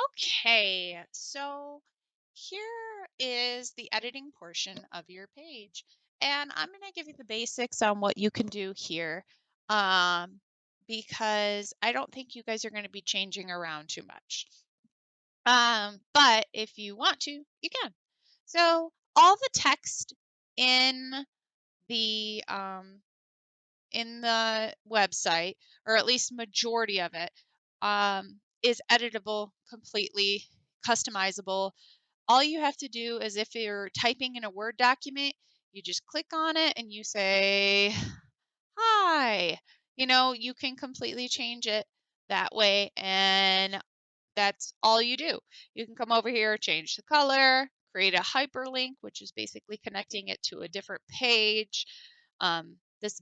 Okay, so here is the editing portion of your page. And I'm going to give you the basics on what you can do here um, because I don't think you guys are going to be changing around too much. But if you want to, you can. So all the text in the um, in the website, or at least majority of it, is editable, completely customizable. All you have to do is if you're typing in a Word document, you just click on it and you say, hi. You can completely change it that way, and that's all you do. You can come over here, change the color, create a hyperlink, which is basically connecting it to a different page. This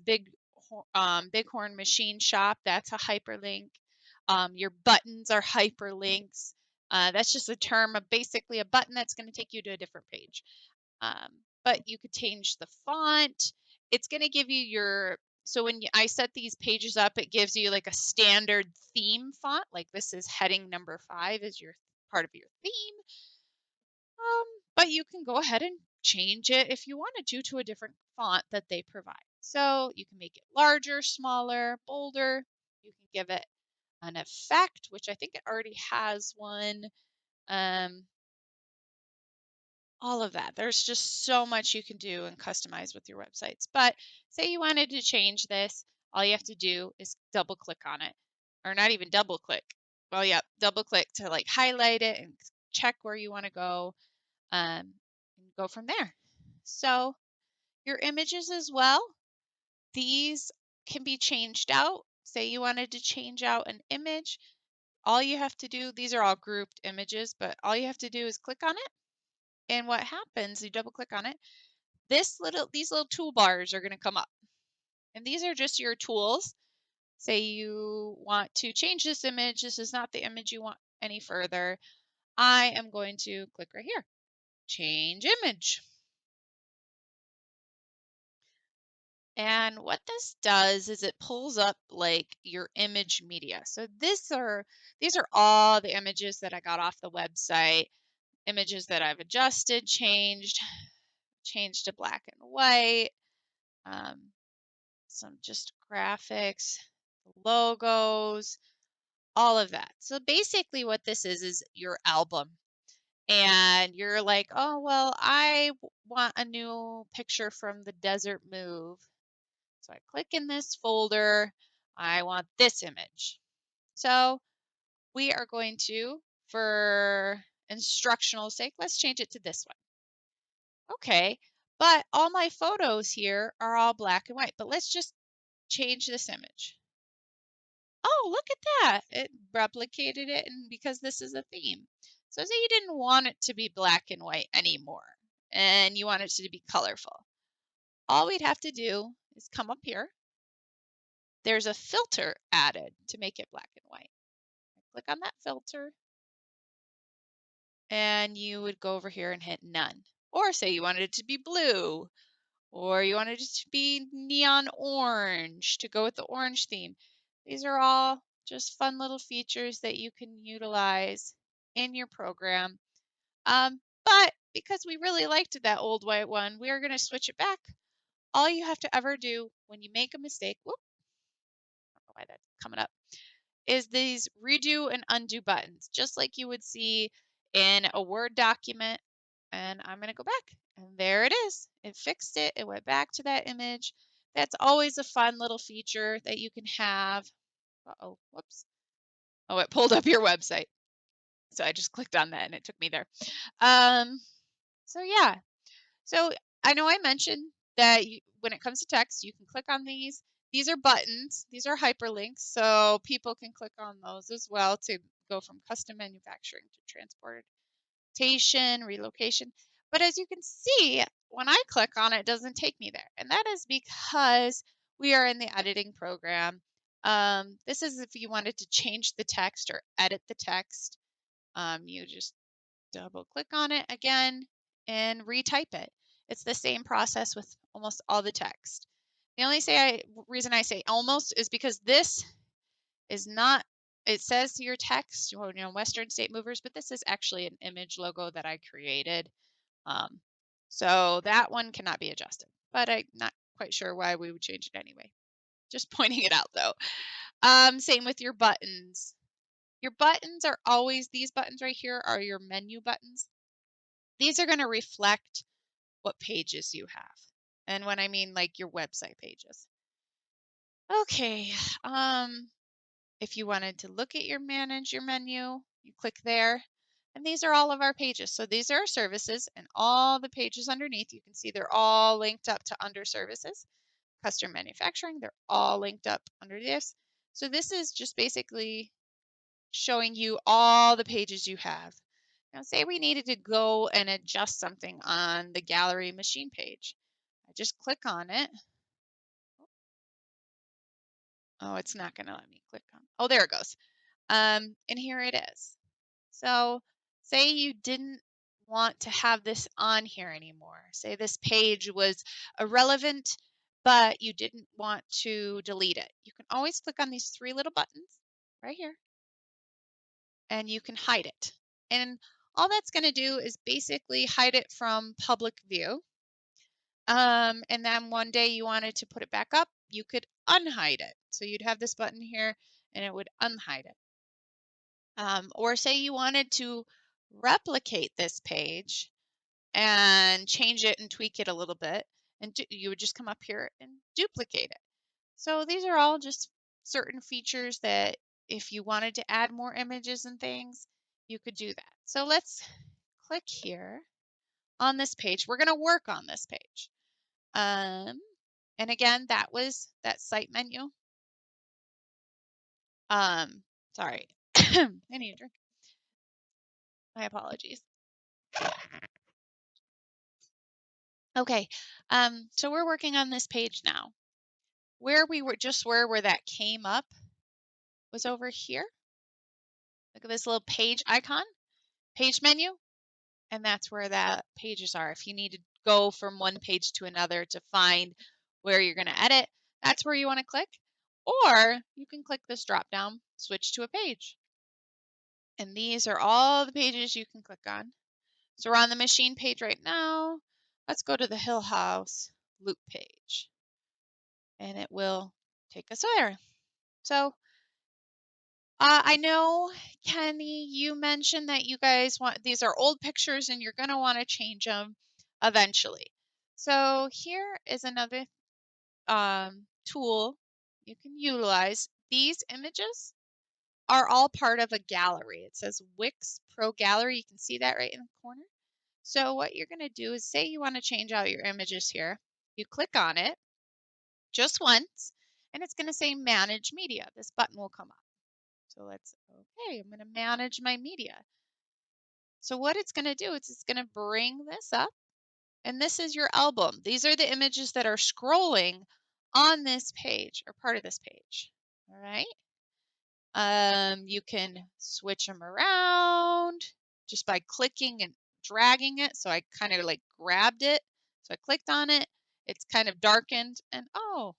Bighorn Machine Shop, that's a hyperlink. Your buttons are hyperlinks. That's just a term of basically a button that's going to take you to a different page. Um, but you could change the font. It's going to give you so when I set these pages up, it gives you like a standard theme font. Like this is heading number 5 is your part of your theme. But you can go ahead and change it if you wanted to a different font that they provide. So you can make it larger, smaller, bolder. You can give it an effect, which I think it already has one. All of that. There's just so much you can do and customize with your websites. But say you wanted to change this, all you have to do is double click on it, or not even double click. Well, yeah, double click to like highlight it and check where you want to go, and go from there. So your images as well, these can be changed out. Say you wanted to change out an image, all you have to do, these are all grouped images, but all you have to do is click on it. And what happens, you double click on it, these little toolbars are going to come up. And these are just your tools. Say you want to change this image. This is not the image you want any further. I am going to click right here, change image. And what this does is it pulls up like your image media. So these are all the images that I got off the website, images that I've adjusted, changed to black and white, some just graphics, logos, all of that. So basically what this is your album. And you're like, oh, well, I want a new picture from the desert move. So I click in this folder. I want this image. So we are going to, for instructional sake, let's change it to this one. Okay, but all my photos here are all black and white. But let's just change this image. Oh, look at that. It replicated it, and because this is a theme. So say you didn't want it to be black and white anymore, and you want it to be colorful. All we'd have to do is come up here. There's a filter added to make it black and white. Click on that filter, and you would go over here and hit none. Or say you wanted it to be blue, or you wanted it to be neon orange to go with the orange theme. These are all just fun little features that you can utilize in your program. But because we really liked that old white one, we are going to switch it back. All you have to ever do when you make a mistake, whoop, I don't know why that's coming up, is these redo and undo buttons, just like you would see in a Word document. And I'm going to go back, and there it is. It fixed it. It went back to that image. That's always a fun little feature that you can have. Uh-oh, whoops. Oh, it pulled up your website. So I just clicked on that and it took me there. So yeah. So I know I mentioned that when it comes to text, you can click on these. These are buttons. These are hyperlinks, so people can click on those as well to go from custom manufacturing to transportation, relocation. But as you can see, when I click on it, it doesn't take me there. And that is because we are in the editing program. This is if you wanted to change the text or edit the text. You just double click on it again and retype it. It's the same process with almost all the text. The only reason I say almost is because this is not it says your text, Western State Movers, but this is actually an image logo that I created. So that one cannot be adjusted, but I'm not quite sure why we would change it anyway. Just pointing it out though. Same with your buttons. Your buttons are always, these buttons right here are your menu buttons. These are going to reflect what pages you have. And when I mean like your website pages. Okay. If you wanted to look at manage your menu, you click there. And these are all of our pages. So these are our services, and all the pages underneath, you can see they're all linked up to under services. Custom manufacturing, they're all linked up under this. So this is just basically showing you all the pages you have. Now say we needed to go and adjust something on the gallery machine page. I just click on it. Oh, it's not going to let me click on. Oh, there it goes. And here it is. So say you didn't want to have this on here anymore. Say this page was irrelevant, but you didn't want to delete it. You can always click on these three little buttons right here, and you can hide it. And all that's going to do is basically hide it from public view. And then one day you wanted to put it back up, you could unhide it. So you'd have this button here and it would unhide it. Or say you wanted to replicate this page and change it and tweak it a little bit, and you would just come up here and duplicate it. So these are all just certain features that if you wanted to add more images and things, you could do that. So let's click here on this page. We're going to work on this page. And again, that was that site menu. Sorry, I need a drink. My apologies. Okay, so we're working on this page now. Where we were just where that came up was over here. Look at this little page icon, page menu, and that's where that pages are. If you need to go from one page to another to find where you're going to edit, that's where you want to click. Or you can click this drop down, switch to a page. And these are all the pages you can click on. So we're on the machine page right now. Let's go to the Hill House loop page. And it will take us there. So I know, Kenny, you mentioned that you guys want, these are old pictures and you're going to want to change them eventually. So here is another tool you can utilize. These images are all part of a gallery. It says Wix Pro Gallery. You can see that right in the corner. So what you're going to do is say you want to change out your images here. You click on it just once, and it's going to say Manage Media. This button will come up. So okay, I'm going to manage my media. So what it's going to do is it's going to bring this up, and this is your album. These are the images that are scrolling on this page, or part of this page. All right. You can switch them around just by clicking and dragging it. So I kind of like grabbed it. So I clicked on it. It's kind of darkened, and oh,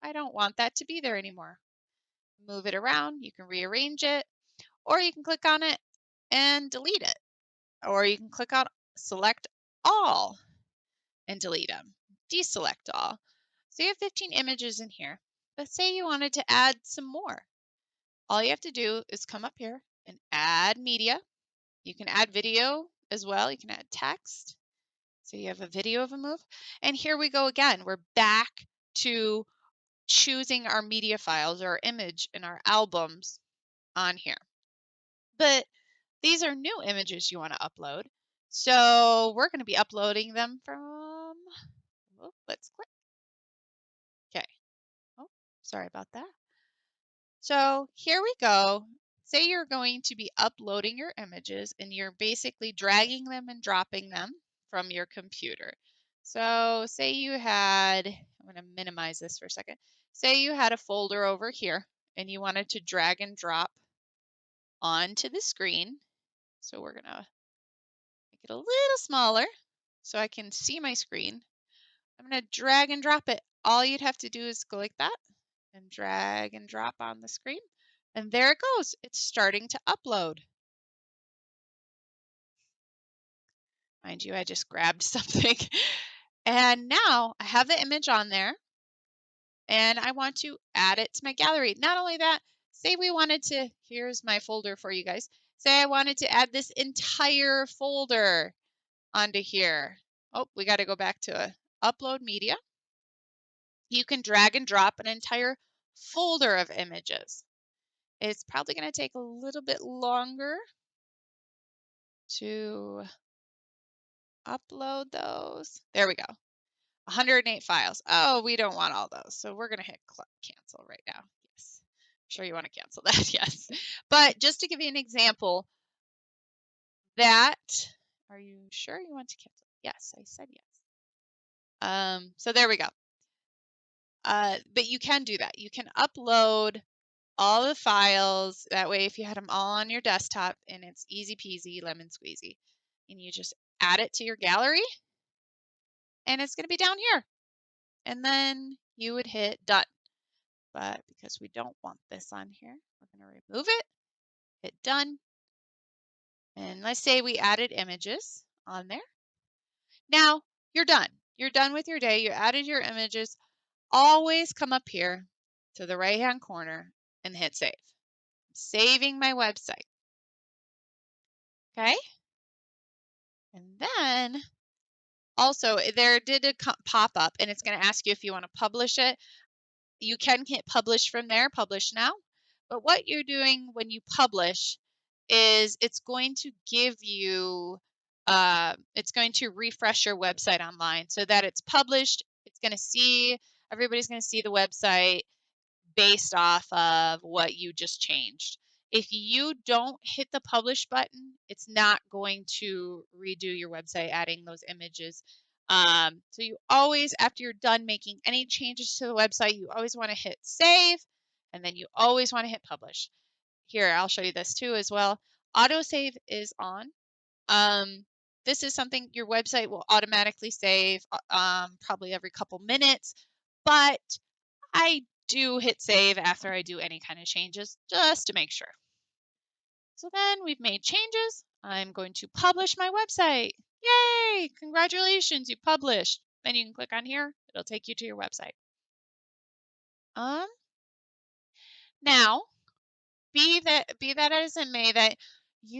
I don't want that to be there anymore. Move it around. You can rearrange it, or you can click on it and delete it. Or you can click on select all and delete them. Deselect all. So you have 15 images in here. But say you wanted to add some more. All you have to do is come up here and add media. You can add video as well. You can add text. So you have a video of a move. And here we go again. We're back to choosing our media files, our image and our albums on here. But these are new images you want to upload. So we're going to be uploading them from, let's click. Okay. Oh, sorry about that. So here we go. Say you're going to be uploading your images and you're basically dragging them and dropping them from your computer. So say you had, I'm going to minimize this for a second. Say you had a folder over here and you wanted to drag and drop onto the screen. So we're going to make it a little smaller so I can see my screen. I'm going to drag and drop it. All you'd have to do is go like that and drag and drop on the screen. And there it goes. It's starting to upload. Mind you, I just grabbed something. And now I have the image on there and I want to add it to my gallery. Not only that, say we wanted to, here's my folder for you guys. Say I wanted to add this entire folder onto here. Oh, we got to go back to upload media. You can drag and drop an entire folder of images. It's probably going to take a little bit longer to upload those. There we go. 108 files. Oh, we don't want all those. So we're going to hit cancel right now. Yes. I'm sure you want to cancel that. Yes. But just to give you an example, that, are you sure you want to cancel? Yes, I said yes. So there we go. But you can do that. You can upload all the files. That way, if you had them all on your desktop, and it's easy peasy, lemon squeezy, and you just add it to your gallery, and it's going to be down here. And then you would hit done. But because we don't want this on here, we're going to remove it, hit done. And let's say we added images on there. Now you're done. You're done with your day. You added your images. Always come up here to the right-hand corner and hit save. I'm saving my website. Okay. And then also there did a pop up and it's going to ask you if you want to publish it. You can hit publish from there, publish now. But what you're doing when you publish is it's going to give you, it's going to refresh your website online so that it's published. It's going to see, everybody's going to see the website based off of what you just changed. If you don't hit the publish button, it's not going to redo your website, adding those images. So you always, after you're done making any changes to the website, you always want to hit save, and then you always want to hit publish. Here, I'll show you this too as well. Autosave is on. This is something your website will automatically save probably every couple minutes, but I do hit save after I do any kind of changes just to make sure. So then we've made changes. I'm going to publish my website. Yay! Congratulations, you published. Then you can click on here. It'll take you to your website. Now, be that as it may, that